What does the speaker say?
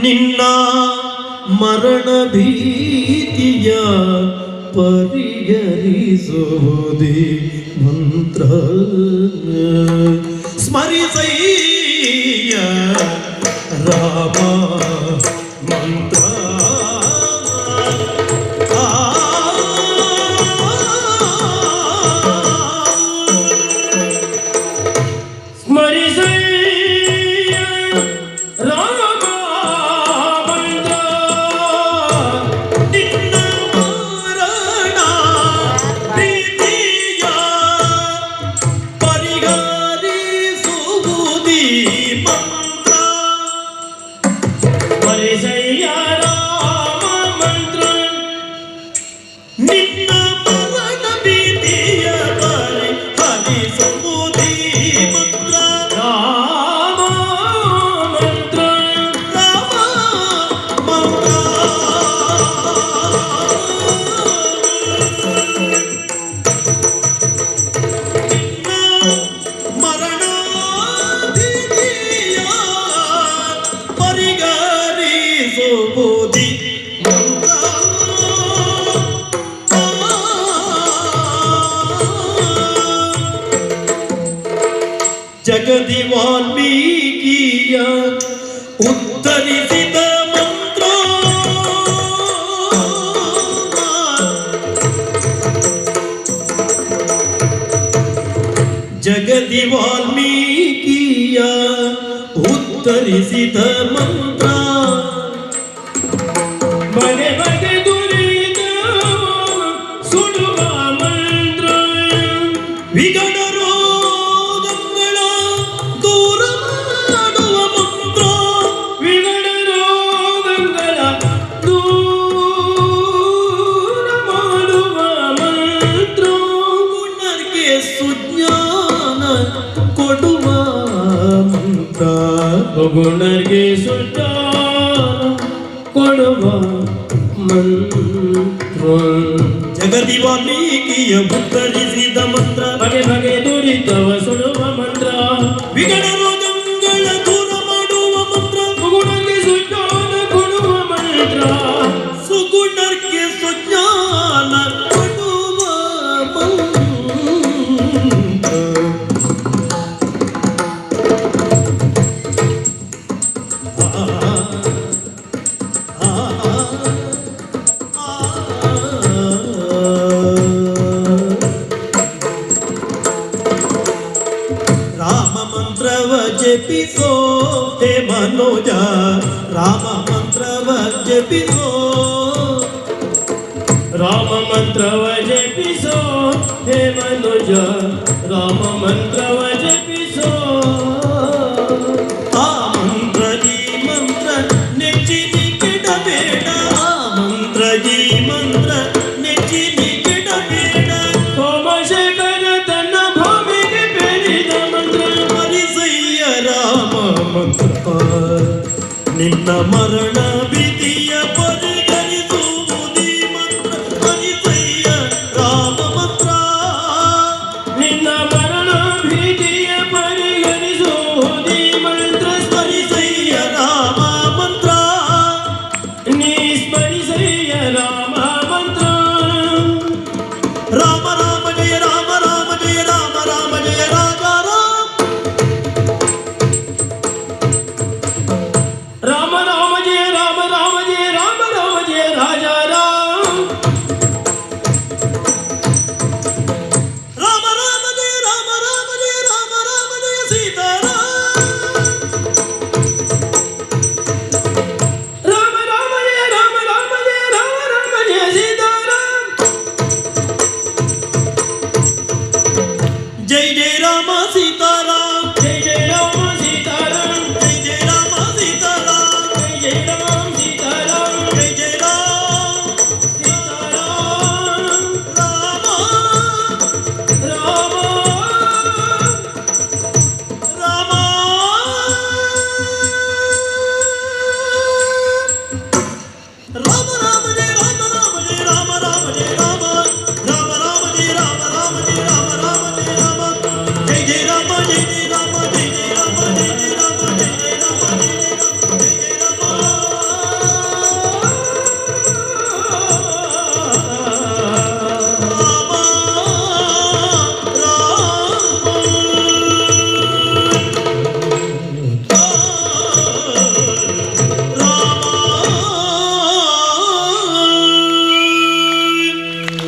ನಿನ್ನ ಮರಣ ಭೀತಿಯ ಪರಿಹರಿಸುವುದೇ ಮಂತ್ರ ಸ್ಮರಿಸಯ್ಯ ರಾಮ ಮಂತ್ರ ಜಗದಿ ವಾಲ್ಮೀಕಿಯ ಉತ್ತರಿಸಿದ ಮಂತ್ರ ಜಗದಿ ವಾಲ್ಮೀಕಿಯ ಉತ್ತರಿಸಿದ ಮಂತ್ರ ಬಗೆ ಬಗೆ ದುರಿತ ಸುಡುವ ಮಂತ್ರ ವಿಗಡ ಗುಣರ್ಗೆ ಸುಜ್ಞಾನ ಕೊಡುವ ಮಂತ್ರ ಜಗದಿ ವಾಲ್ಮೀಕಿಯ ಉತ್ತರಿಸಿದ ಮಂತ್ರ ಬಗೆ ಬಗೆ ದುರಿತವ ಸುಡುವ ಮಂತ್ರ ವಿಗಡ ರೋಗಗಳ ದೂರ ಮಾಡುವ ಮಂತ್ರ ಸುಗುಣರ್ಗೆ ಸುಜ್ಞಾನ ಕೊಡುವ ಮಂತ್ರ ಸುಗುಣರ್ಗೆ ಸುಜ್ಞಾನ ಕೊಡುವ ಮಂತ್ರ ಜಪಿಸೋ ಹೇ ಮನೋಜ ರಾಮ ಮಂತ್ರವ ಜಪಿಸೋ ರಾಮ ಮಂತ್ರವ ಜಪಿಸೋ ಹೇ ಮನೋಜ ರಾಮ ಮಂತ್ರವ ಜಪಿಸೋ ಆ ಮಂತ್ರ ಈ ಮಂತ್ರ ನೆಚ್ಚಿ ಕೆಡಬೇಡ ಮಂತ್ರ ಈ ಮಂತ್ರ ನೆಚ್ಚಿ ಕೆಡಬೇಡ ಸೋಮಶೇಖರ ತನ್ನ ಭಾವಿಗೆ ಬೇಡಿದ ಮಂತ್ರ ರಾಮ ಮಂತ್ರ ನಿನ್ನ ಮರಣ ವಿಧಿಯ ಪರಿಗಣಿಸುವುದಿ ಮಂತ್ರ ಹರಿಸಯ್ಯ ರಾಮ ಮಂತ್ರ ನಿನ್ನ ಮರಣ ವಿಧಿಯ ಪರಿಗಣಿಸುವುದಿ ಮಂತ್ರ ಸ್ಮರಿಸಯ್ಯ ರಾಮ ಮಂತ್ರ ನೀ ಸ್ಮರಿಸಯ್ಯ ರಾಮ ಮಂತ್ರ ರಾಮ ರಾಮ ಜಯ ರಾಮ ರಾಮ ಜಯ ರಾಮ ರಾಮ ಜಯ ರಾಜ ರಾಮ ರಾಮ ಜಯ ರಾಮ ರಾಮ ಜಯ ರಾಮ ರಾಮ ಜಯ ರಾಜ ರಾಮ ರಾಮ ರಾಮ ಜಯ ರಾಮ ರಾಮ ಜಯ ರಾಮ ರಾಮ ಜಯ ಸೀತಾರಾಮ